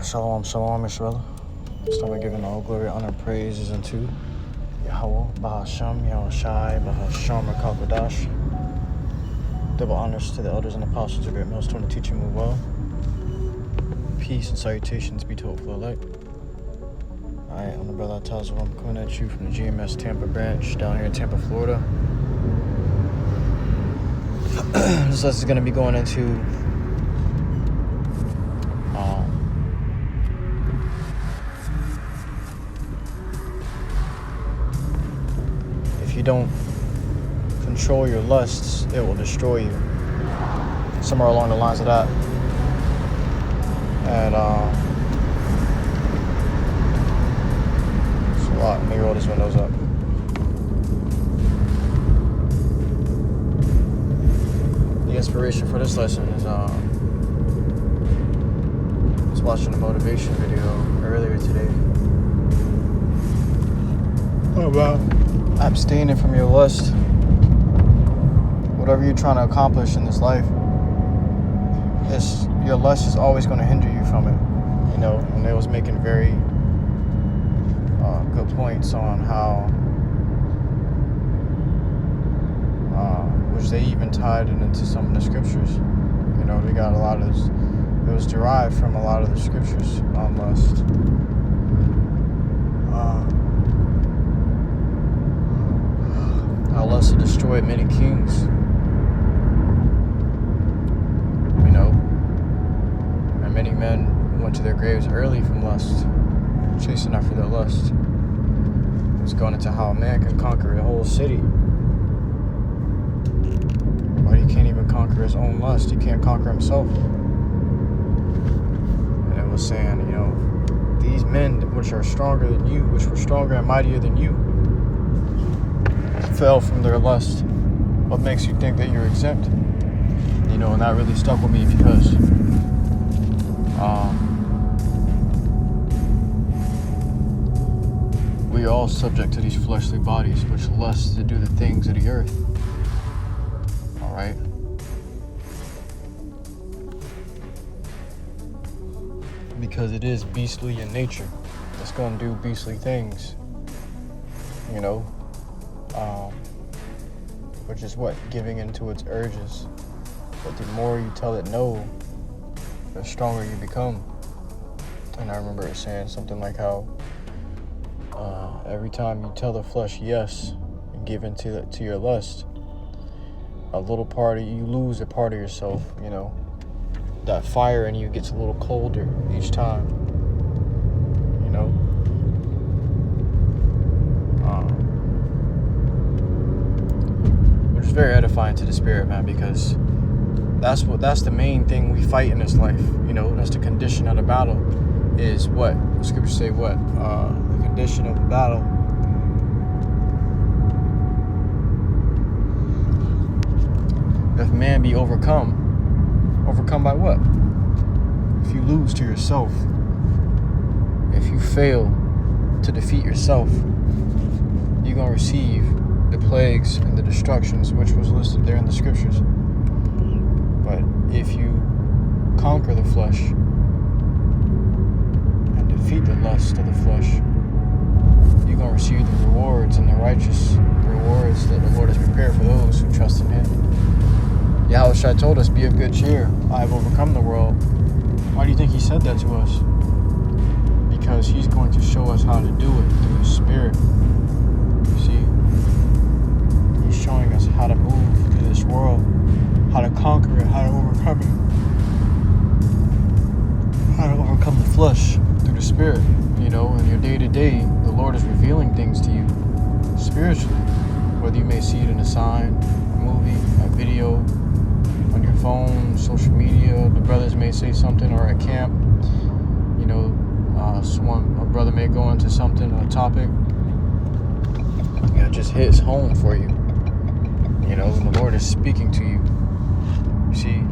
Shalom, shalom, Israel. Start by giving all glory, honor, praises unto YAHAWAH, BAHASHAM, YAHAWASHI, BAHASHAM, RICANS. Double honors to the elders and apostles of great millstone to teach and move well. Peace and salutations be to all full of light. Alright, I'm the brother Tazo. I'm coming at you from the GMS Tampa branch down here in Tampa, Florida. This lesson is going to be going into if you don't control your lusts, it will destroy you. Somewhere along the lines of that. And it's a lot. Let me roll these windows up. The inspiration for this lesson is I was watching a motivation video earlier today about abstaining from your lust. Whatever you're trying to accomplish in this life, your lust is always going to hinder you from it, you know. And they was making very good points on how, which they even tied it into some of the scriptures. You know, they got a lot of this. It was derived from a lot of the scriptures on lust. How lust had destroyed many kings. You know, and many men went to their graves early from lust, chasing after their lust. It's going into how a man can conquer a whole city, but he can't even conquer his own lust. He can't conquer himself. And it was saying, you know, these men which are stronger than you, which were stronger and mightier than you, fell from their lust. What makes you think that you're exempt? You know, and that really stuck with me because we are all subject to these fleshly bodies which lust to do the things of the earth. Alright? Because it is beastly in nature. It's going to do beastly things. You know? Which is what? Giving into its urges. But the more you tell it no, the stronger you become. And I remember it saying something like how every time you tell the flesh yes and give into to your lust, a little part of you lose a part of yourself. You know, that fire in you gets a little colder each time. You know. Which is very edifying to the spirit, man, because that's the main thing we fight in this life. You know, that's the condition of the battle. Is what the scriptures say. What the condition of the battle. If man be overcome by what? If you lose to yourself, if you fail to defeat yourself, you're gonna receive the plagues and the destructions which was listed there in the scriptures. But if you conquer the flesh and defeat the lust of the flesh, you're going to receive the rewards and the righteous rewards that the Lord has prepared for those who trust in Him. YAHAWASHI told us, be of good cheer. I have overcome the world. Why do you think He said that to us? Because He's going to show us how to do it through His Spirit. You see? He's showing us how to move through this world, how to conquer it, how to overcome it, how to overcome the flesh through the Spirit. You know, in your day-to-day, the Lord is revealing things to you spiritually, whether you may see it in a sign, a movie, a video, on your phone, social media. The brothers may say something, or at camp, you know, a brother may go into something, a topic, it just hits home for you. You know, and the Lord is speaking to you. You see,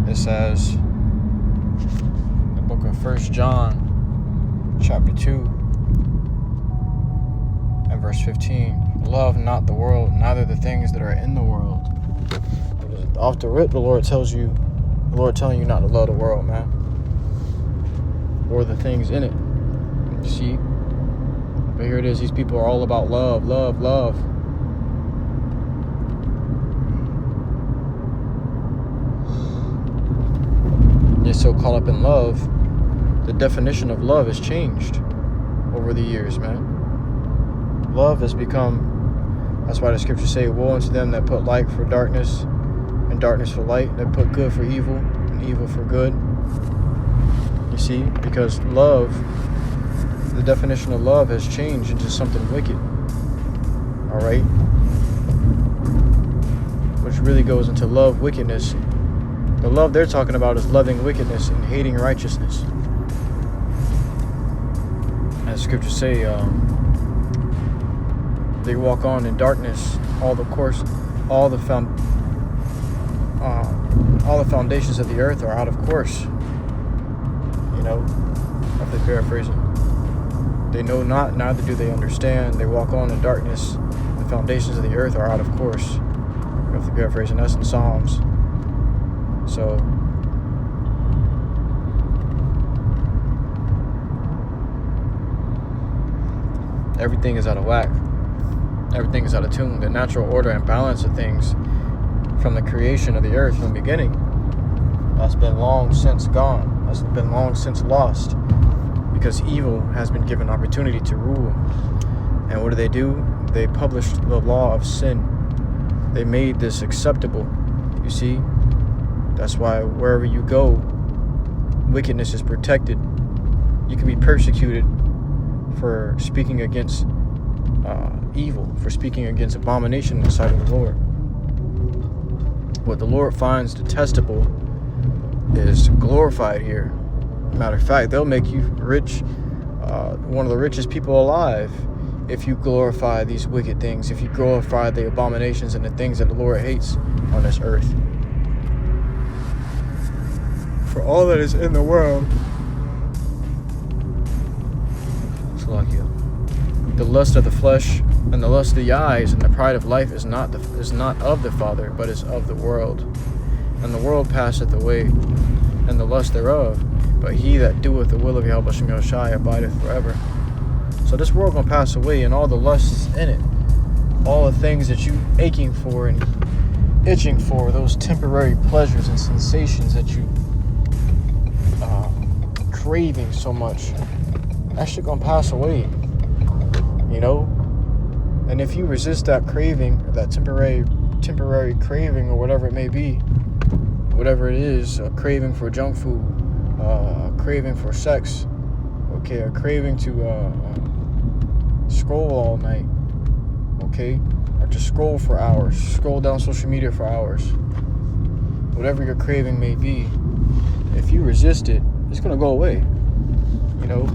it says, the book of 1 John, chapter 2, and verse 15. Love not the world, neither the things that are in the world. Off the rip, the Lord telling you not to love the world, man. or the things in it. You see? But here it is. These people are all about love, love, love. They're so caught up in love. The definition of love has changed over the years, man. Love has become, that's why the scriptures say, woe unto them that put light for darkness and darkness for light, that put good for evil and evil for good. You see, because love, the definition of love has changed into something wicked. All right? Which really goes into love, wickedness. The love they're talking about is loving wickedness and hating righteousness. As scriptures say, they walk on in darkness. All the foundations of the earth are out of course. You know, if they paraphrasing. They know not, neither do they understand. They walk on in darkness. The foundations of the earth are out of course. If they paraphrasing, that's in Psalms. So, everything is out of whack. Everything is out of tune. The natural order and balance of things from the creation of the earth from the beginning, that's been long since gone. That's been long since lost. Because evil has been given opportunity to rule. And what do? They published the law of sin. They made this acceptable. You see? That's why wherever you go, wickedness is protected. You can be persecuted for speaking against evil, for speaking against abomination in the sight of the Lord. What the Lord finds detestable is glorified here. Matter of fact, they'll make you rich, one of the richest people alive, if you glorify these wicked things, if you glorify the abominations and the things that the Lord hates on this earth. For all that is in the world, the lust of the flesh and the lust of the eyes and the pride of life is not of the Father, but is of the world. And the world passeth away, and the lust thereof. But he that doeth the will of YAHAWASHI abideth forever. So this world gonna pass away, and all the lusts in it, all the things that you aching for and itching for, those temporary pleasures and sensations that you craving so much, that shit gonna pass away. You know? And if you resist that craving, or that temporary craving, or whatever it may be, whatever it is, a craving for junk food, a craving for sex, okay, a craving to scroll all night, okay, or just scroll for hours, scroll down social media for hours, whatever your craving may be, if you resist it, it's gonna go away. You know,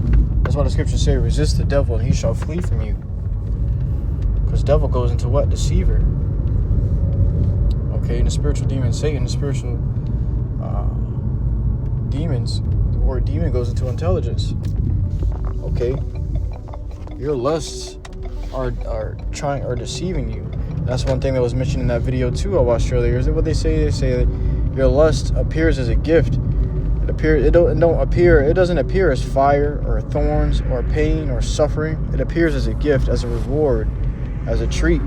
that's why the scriptures say, resist the devil and he shall flee from you. Because devil goes into what? Deceiver. Okay, and the spiritual demon Satan, the spiritual demons, the word demon goes into intelligence. Okay, your lusts are deceiving you. That's one thing that was mentioned in that video too I watched earlier. Is that what they say? They say that your lust appears as a gift. It doesn't appear as fire or thorns or pain or suffering. It appears as a gift, as a reward, as a treat,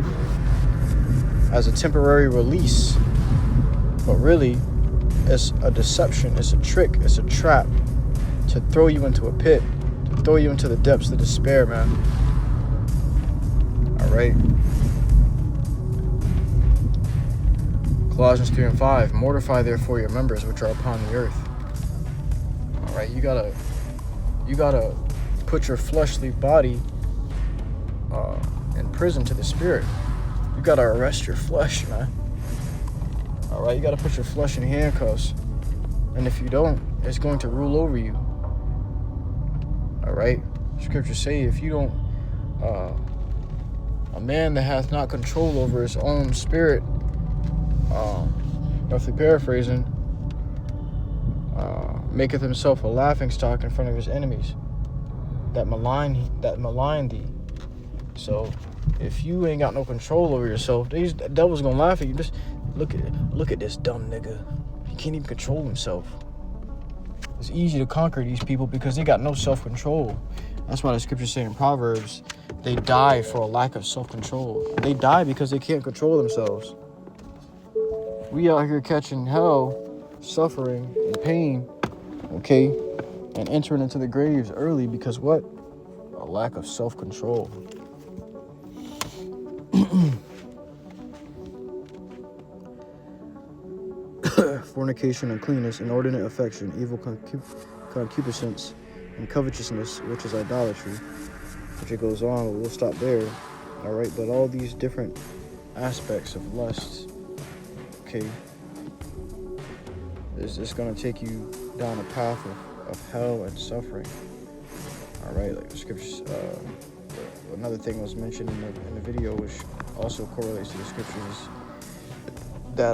as a temporary release. But really, it's a deception, it's a trick, it's a trap to throw you into a pit, to throw you into the depths of despair, man. All right. Colossians 3:5, mortify therefore your members which are upon the earth. All right, you gotta put your fleshly body in prison to the spirit. You gotta arrest your flesh, man. All right, you gotta put your flesh in handcuffs, and if you don't, it's going to rule over you. All right, scriptures say if you don't, a man that hath not control over his own spirit, roughly paraphrasing, maketh himself a laughingstock in front of his enemies that malign thee. So if you ain't got no control over yourself, the devil's gonna laugh at you. Just look at this dumb nigga. He can't even control himself. It's easy to conquer these people because they got no self-control. That's why the scriptures say in Proverbs, they die for a lack of self-control. They die because they can't control themselves. We out here catching hell, suffering, and pain, okay, and entering into the graves early because what? A lack of self-control. Fornication, uncleanness, inordinate affection, evil concupiscence, and covetousness, which is idolatry. Which it goes on, but we'll stop there. All right, but all these different aspects of lust, okay, is going to take you down a path of hell and suffering. All right, like the scriptures. Another thing was mentioned in the video, which also correlates to the scriptures, that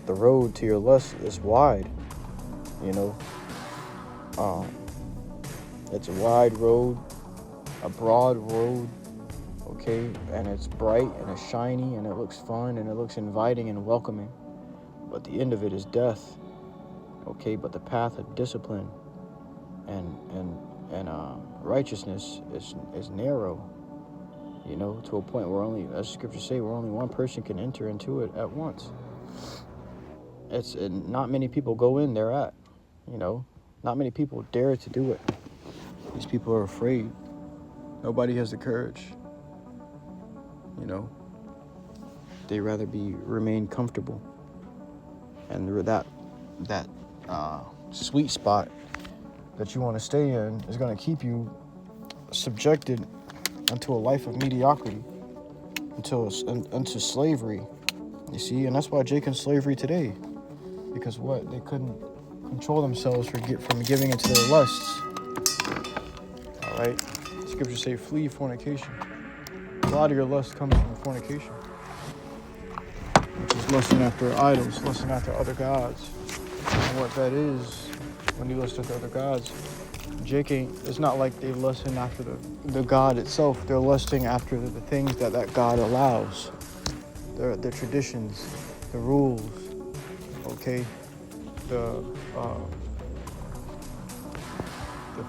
the road to your lust is wide. You know, it's a wide road, a broad road, okay, and it's bright and it's shiny and it looks fun and it looks inviting and welcoming, but the end of it is death, okay. But the path of discipline and righteousness is narrow, you know, to a point where only, as scriptures say, where only one person can enter into it at once. It's not many people go in there at, you know, not many people dare to do it. These people are afraid. Nobody has the courage, you know. They rather remain comfortable, and that sweet spot that you want to stay in is going to keep you subjected unto a life of mediocrity, unto slavery. You see, and that's why Jake in slavery today, because what? They couldn't control themselves from giving into their lusts. All right, scriptures say, flee fornication. A lot of your lust comes from fornication, which is lusting after idols, lusting after other gods. And what that is, when you lust after other gods, it's not like they lusting after the God itself. They're lusting after the things that God allows. The traditions, the rules, okay? The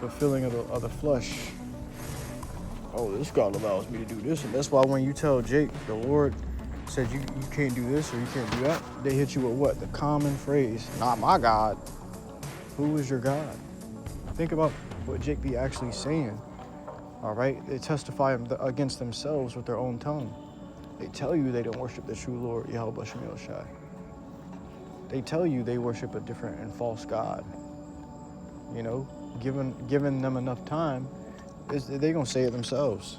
fulfilling of the flesh. Oh, this God allows me to do this. And that's why when you tell Jake, the Lord said you can't do this or you can't do that, they hit you with what? The common phrase, not my God. Who is your God? Think about what Jake be actually saying. All right? They testify against themselves with their own tongue. They tell you they don't worship the true Lord, YAHAWASHI. They tell you they worship a different and false God. You know, given them enough time, they're going to say it themselves.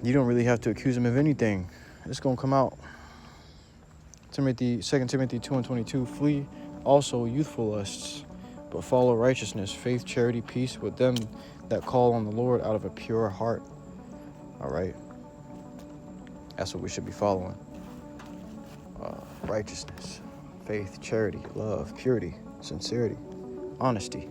You don't really have to accuse them of anything. It's going to come out. 2 Timothy 2:22, flee also youthful lusts, but follow righteousness, faith, charity, peace with them that call on the Lord out of a pure heart. All right. That's what we should be following. Righteousness, faith, charity, love, purity, sincerity, honesty.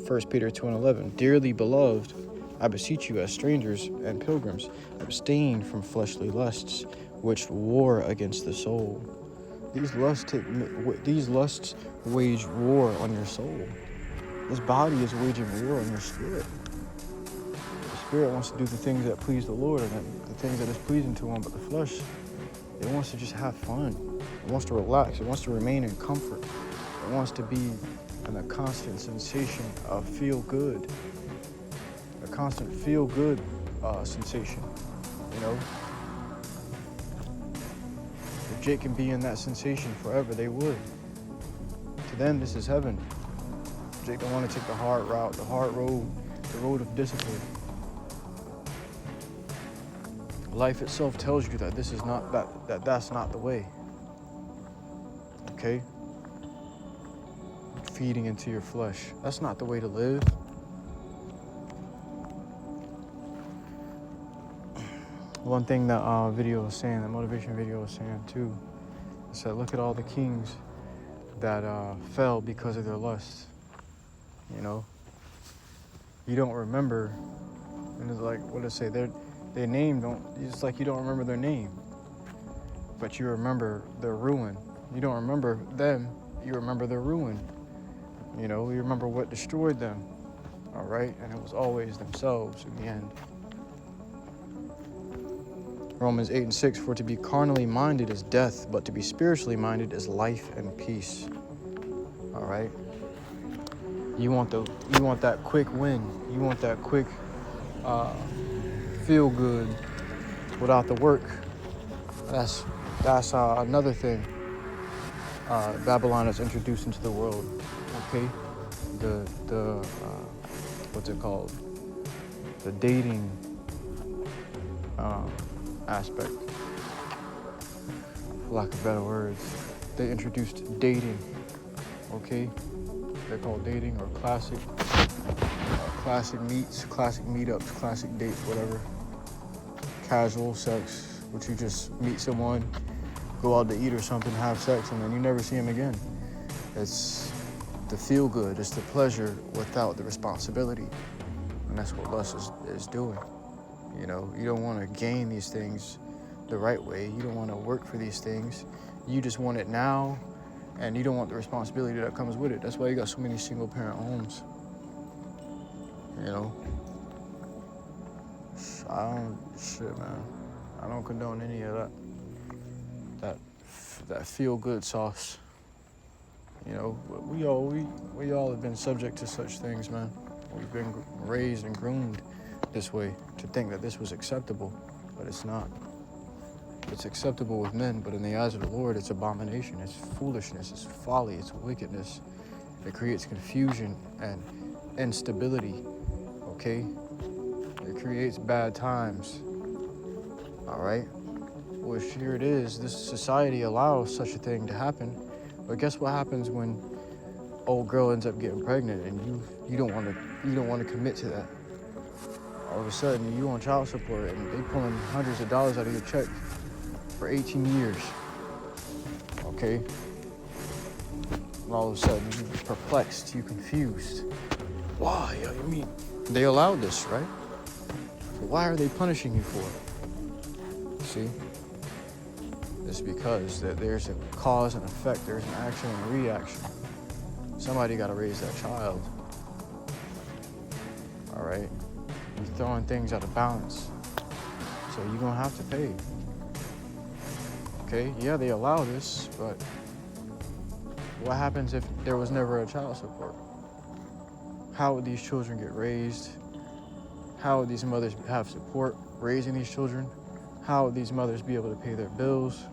1 Peter 2:11, dearly beloved, I beseech you as strangers and pilgrims, abstain from fleshly lusts, which war against the soul. These lusts wage war on your soul. This body is waging war on your spirit. The spirit wants to do the things that please the Lord and the things that is pleasing to him, but the flesh, it wants to just have fun. It wants to relax. It wants to remain in comfort. It wants to be in a constant sensation of feel good. A constant feel good sensation, you know. If Jake can be in that sensation forever, they would. To them, this is heaven. Jake don't want to take the hard route, the hard road, the road of discipline. Life itself tells you that this is not that's not the way. Okay? Feeding into your flesh. That's not the way to live. One thing that video was saying, the motivation video was saying too, it said, look at all the kings that fell because of their lust. You know, you don't remember, and it's like, what did it say? Their name it's like you don't remember their name, but you remember their ruin. You don't remember them, you remember their ruin. You know, you remember what destroyed them, all right? And it was always themselves in the end. Romans 8:6, for to be carnally minded is death, but to be spiritually minded is life and peace. All right? You want that quick win. You want that quick feel good without the work. That's another thing Babylon has introduced into the world. Okay? The what's it called? The dating aspect, for lack of better words. They introduced dating, okay? They're called dating or classic meets, classic meetups, classic dates, whatever. Casual sex, which you just meet someone, go out to eat or something, have sex, and then you never see them again. It's the feel good, it's the pleasure without the responsibility. And that's what lust is doing. You know, you don't want to gain these things the right way. You don't want to work for these things. You just want it now, and you don't want the responsibility that comes with it. That's why you got so many single-parent homes. You know, man. I don't condone any of that feel-good sauce. You know, we all have been subject to such things, man. We've been raised and groomed this way to think that this was acceptable, but it's not. It's acceptable with men, but in the eyes of the Lord, it's abomination, it's foolishness, it's folly, it's wickedness. It creates confusion and instability, okay? It creates bad times, all right? Well, here it is. This society allows such a thing to happen, but guess what happens when old girl ends up getting pregnant and you don't want to commit to that? All of a sudden, you on child support and they pulling hundreds of dollars out of your check for 18 years, okay? And all of a sudden, you're perplexed, you're confused. Why? I mean, they allowed this, right? So why are they punishing you for it? See? It's because that there's a cause and effect, there's an action and a reaction. Somebody got to raise that child, all right? You're throwing things out of balance, so you're gonna have to pay. Okay, yeah, they allow this, but what happens if there was never a child support? How would these children get raised? How would these mothers have support raising these children? How would these mothers be able to pay their bills?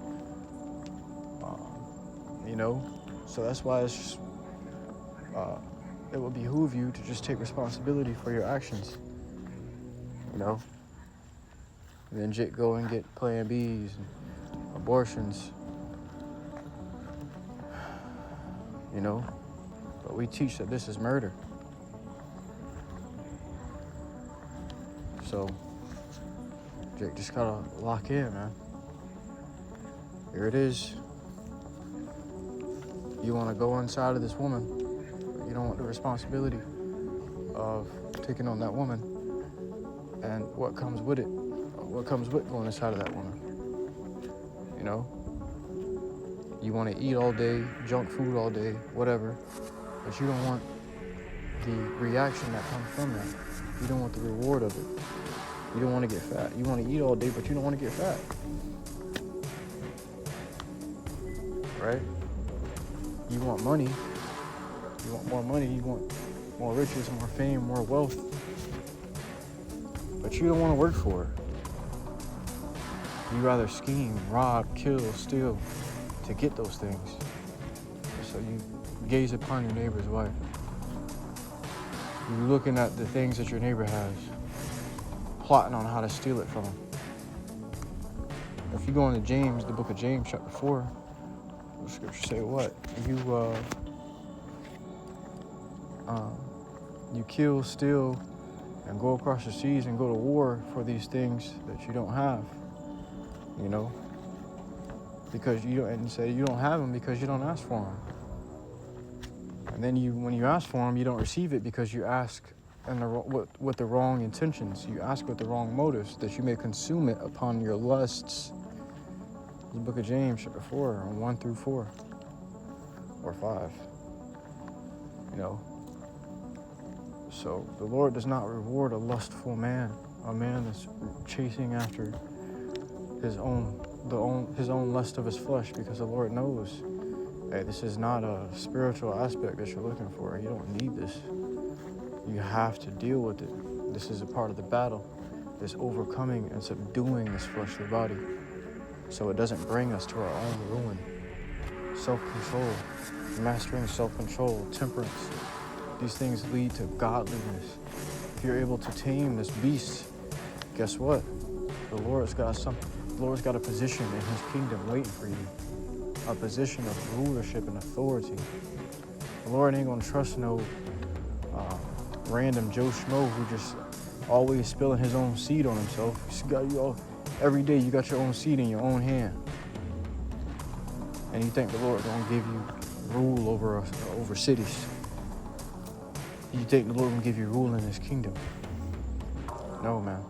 You know, so that's why it's just, it would behoove you to just take responsibility for your actions. You know, and then go and get Plan Bs and abortions, you know, but we teach that this is murder. So, Jake just gotta lock in, man. Here it is. You wanna go inside of this woman, but you don't want the responsibility of taking on that woman and what comes with it, what comes with going inside of that woman. You know, you want to eat all day, junk food all day, whatever, but you don't want the reaction that comes from that. You don't want the reward of it. You don't want to get fat. You want to eat all day, but you don't want to get fat. Right? You want money. You want more money. You want more riches, more fame, more wealth. But you don't want to work for it. You rather scheme, rob, kill, steal to get those things. So you gaze upon your neighbor's wife. You're looking at the things that your neighbor has, plotting on how to steal it from him. If you go into James, the book of James, chapter 4, the scripture say what? You kill, steal, and go across the seas and go to war for these things that you don't have, you know? Because you don't, and say you don't have them because you don't ask for them. And then when you ask for them, you don't receive it because you ask and with the wrong intentions. You ask with the wrong motives, that you may consume it upon your lusts. The book of James, chapter 4, 1 through 4, or 5. You know. So the Lord does not reward a lustful man, a man that's chasing after his own lust of his flesh, because the Lord knows, hey, this is not a spiritual aspect that you're looking for. You don't need this. You have to deal with it. This is a part of the battle, this overcoming and subduing this fleshly body, so it doesn't bring us to our own ruin. Self-control, mastering self-control, temperance. These things lead to godliness. If you're able to tame this beast, guess what? The Lord's got something. The Lord's got a position in his kingdom waiting for you. A position of rulership and authority. The Lord ain't gonna trust no random Joe Schmo who just always spilling his own seed on himself. Every day you got your own seed in your own hand. And you think the Lord gonna give you rule over cities. You think the Lord will give you rule in his kingdom. No, man.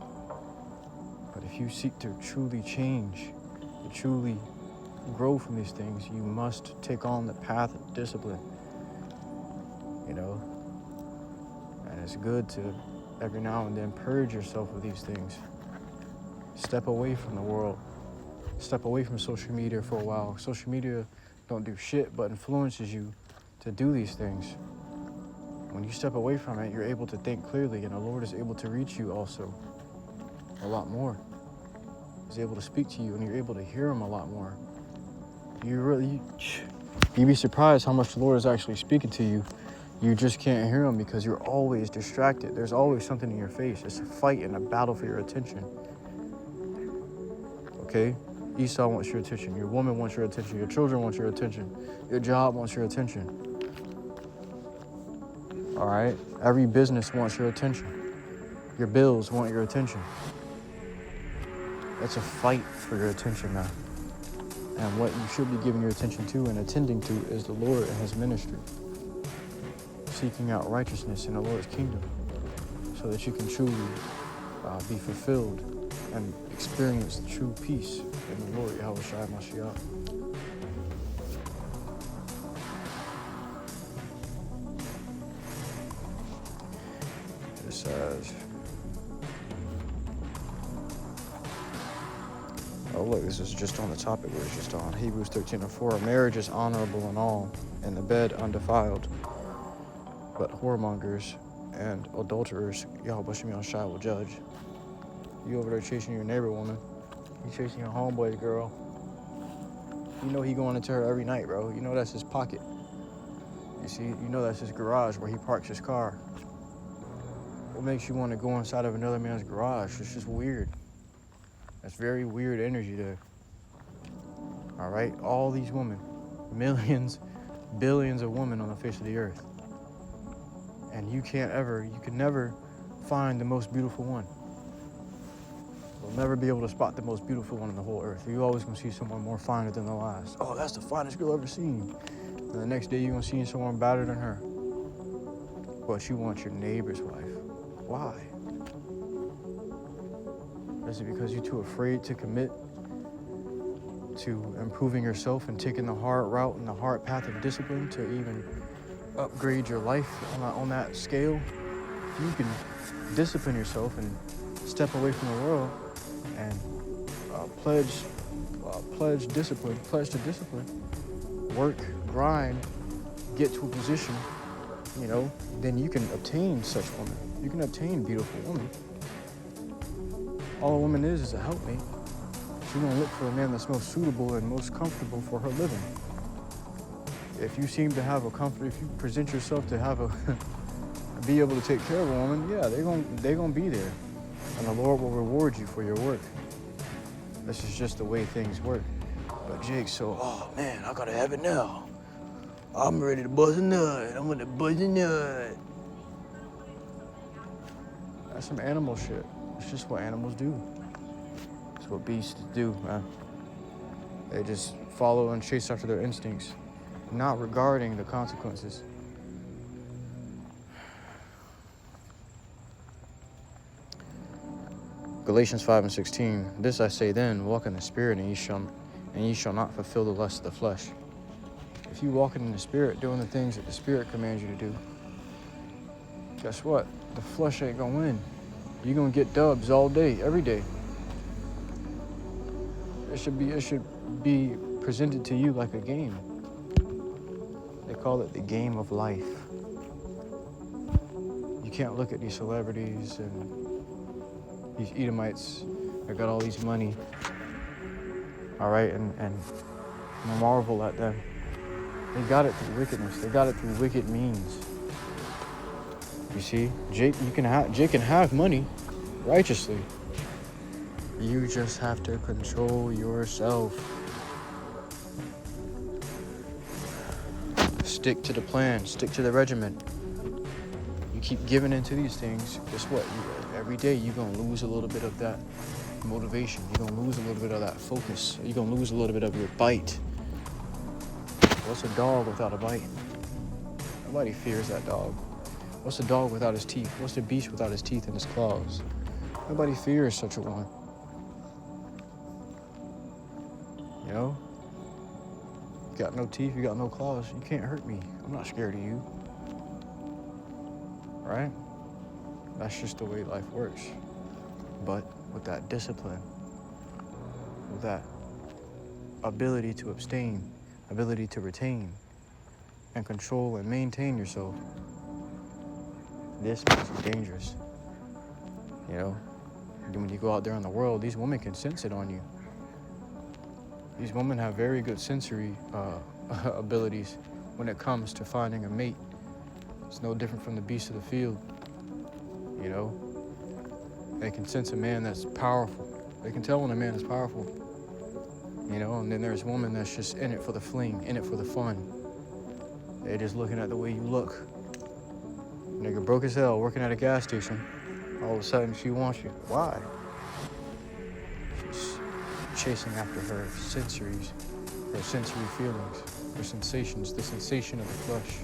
But if you seek to truly change, to truly grow from these things, you must take on the path of discipline. You know? And it's good to every now and then purge yourself of these things. Step away from the world. Step away from social media for a while. Social media don't do shit but influences you to do these things. When you step away from it, you're able to think clearly, and the Lord is able to reach you also a lot more. He's able to speak to you, and you're able to hear him a lot more. You'd be surprised how much the Lord is actually speaking to you. You just can't hear him because you're always distracted. There's always something in your face. It's a fight and a battle for your attention. Okay? Esau wants your attention. Your woman wants your attention. Your children want your attention. Your job wants your attention. All right? Every business wants your attention. Your bills want your attention. It's a fight for your attention now. And what you should be giving your attention to and attending to is the Lord and his ministry. Seeking out righteousness in the Lord's kingdom so that you can truly be fulfilled and experience the true peace in the Lord, YAHAWASHI, MANASHAH. It says, oh look, this is just on the topic we're just on. Hebrews 13:4, marriage is honorable in all, and the bed undefiled. But whoremongers and adulterers, YAHAWASHI will judge. You over there chasing your neighbor woman. You chasing your homeboy's girl. You know he going into her every night, bro. You know that's his pocket. You see, you know that's his garage where he parks his car. What makes you want to go inside of another man's garage? It's just weird. That's very weird energy there. All right? All these women, millions, billions of women on the face of the earth. And you can never find the most beautiful one. You'll never be able to spot the most beautiful one in the whole earth. You're always gonna see someone more finer than the last. Oh, that's the finest girl I've ever seen. And the next day you're gonna see someone better than her. But you want your neighbor's wife. Why? Is it because you're too afraid to commit to improving yourself and taking the hard route and the hard path of discipline to even upgrade your life on that scale? If you can discipline yourself and step away from the world and pledge to discipline, work, grind, get to a position, you know, then you can obtain such woman. You can obtain beautiful woman. All a woman is a helpmate. She's gonna look for a man that's most suitable and most comfortable for her living. If you seem to have if you present yourself to have be able to take care of a woman, yeah, they're gonna be there. And the Lord will reward you for your work. This is just the way things work. But Jake, oh man, I gotta have it now. I'm ready to buzz a nut. I'm gonna buzz a nut. That's some animal shit. It's just what animals do. It's what beasts do, man. They just follow and chase after their instincts, not regarding the consequences. Galatians 5:16. This I say then, walk in the Spirit, and ye shall not fulfill the lust of the flesh. If you walking in the Spirit, doing the things that the Spirit commands you to do, guess what? The flesh ain't gonna win. You're gonna get dubs all day, every day. It should be presented to you like a game. They call it the game of life. You can't look at these celebrities and these Edomites that got all these money, all right, and marvel at them. They got it through wickedness. They got it through wicked means. You see, Jake can have money righteously. You just have to control yourself. Stick to the plan. Stick to the regimen. You keep giving into these things, guess what? Every day you're going to lose a little bit of that motivation. You're going to lose a little bit of that focus. You're going to lose a little bit of your bite. What's a dog without a bite? Nobody fears that dog. What's a dog without his teeth? What's a beast without his teeth and his claws? Nobody fears such a one. You know? You got no teeth, you got no claws. You can't hurt me. I'm not scared of you. Right? That's just the way life works. But with that discipline, with that ability to abstain, ability to retain and control and maintain yourself, this makes you dangerous. You know, when you go out there in the world, these women can sense it on you. These women have very good sensory abilities when it comes to finding a mate. It's no different from the beasts of the field. You know, they can sense a man that's powerful. They can tell when a man is powerful. You know, and then there's women that's just in it for the fling, in it for the fun. They're just looking at the way you look. Nigga broke as hell working at a gas station. All of a sudden she wants you. Why? She's chasing after her sensories, her sensory feelings, her sensations, the sensation of the flesh,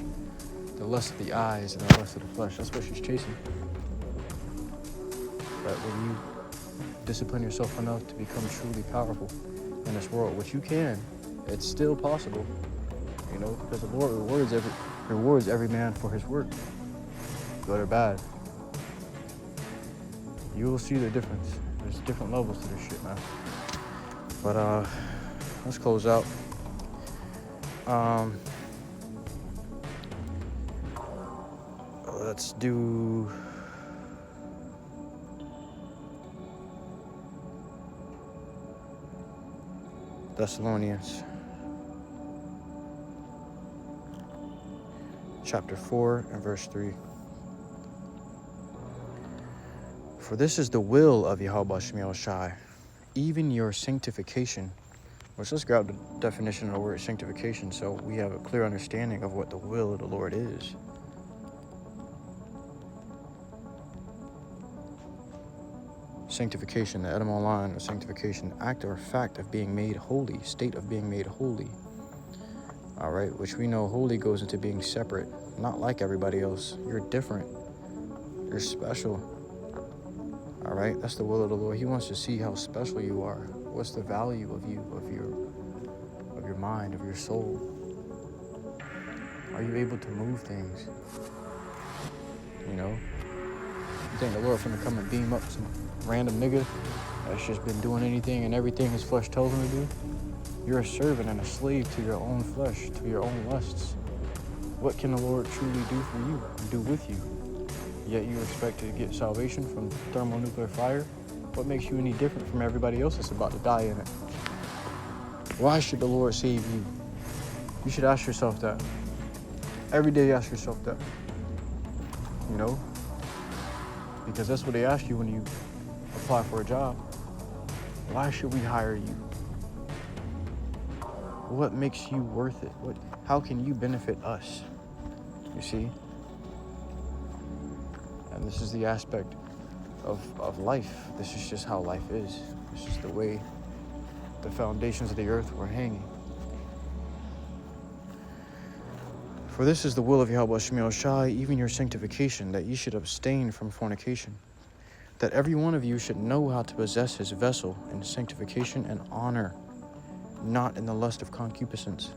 the lust of the eyes and the lust of the flesh. That's what she's chasing. But when you discipline yourself enough to become truly powerful in this world, which you can, it's still possible, you know, because the Lord rewards every man for his work, good or bad. You will see the difference. There's different levels to this shit, man. But let's close out. Let's do Thessalonians chapter 4 and verse 3. For this is the will of YAHAWASHI, even your sanctification. Which, let's grab the definition of the word sanctification so we have a clear understanding of what the will of the Lord is. Sanctification, the etymology line of sanctification, act or fact of being made holy, state of being made holy. All right, which we know holy goes into being separate, not like everybody else. You're different. You're special. All right, that's the will of the Lord. He wants to see how special you are. What's the value of you, of your mind, of your soul? Are you able to move things? You know? You think the Lord's gonna come and beam up some random nigga that's just been doing anything and everything his flesh tells him to do? You're a servant and a slave to your own flesh, to your own lusts. What can the Lord truly do for you and do with you? Yet you expect to get salvation from thermonuclear fire? What makes you any different from everybody else that's about to die in it? Why should the Lord save you? You should ask yourself that. Every day ask yourself that. You know? Because that's what they ask you when you apply for a job. Why should we hire you? What makes you worth it? How can you benefit us? You see? And this is the aspect of life. This is just how life is. This is the way the foundations of the earth were hanging. For this is the will of YAHAWASHI, even your sanctification, that ye should abstain from fornication, that every one of you should know how to possess his vessel in sanctification and honor, not in the lust of concupiscence,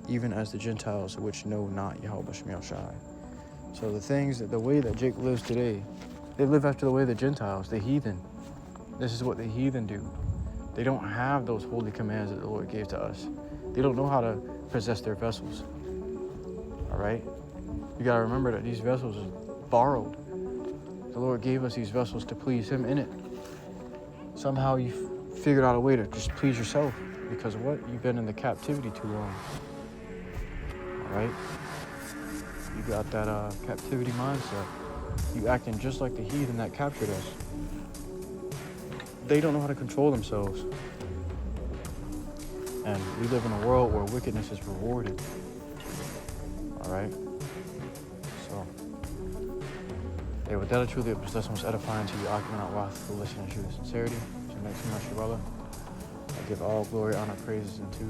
even as the Gentiles which know not YAHAWASHI. So the way that Jake lives today, they live after the way of the Gentiles, the heathen. This is what the heathen do. They don't have those holy commands that the Lord gave to us. They don't know how to possess their vessels. All right? You got to remember that these vessels are borrowed. The Lord gave us these vessels to please him in it. Somehow you figured out a way to just please yourself because of what? You've been in the captivity too long. All right? You got that captivity mindset. You acting just like the heathen that captured us. They don't know how to control themselves. And we live in a world where wickedness is rewarded. All right? So, with that, truly, it was most edifying to you, Akiman Wath, who listen in truth and sincerity. So, next to my brother, I give all glory, honor, praises unto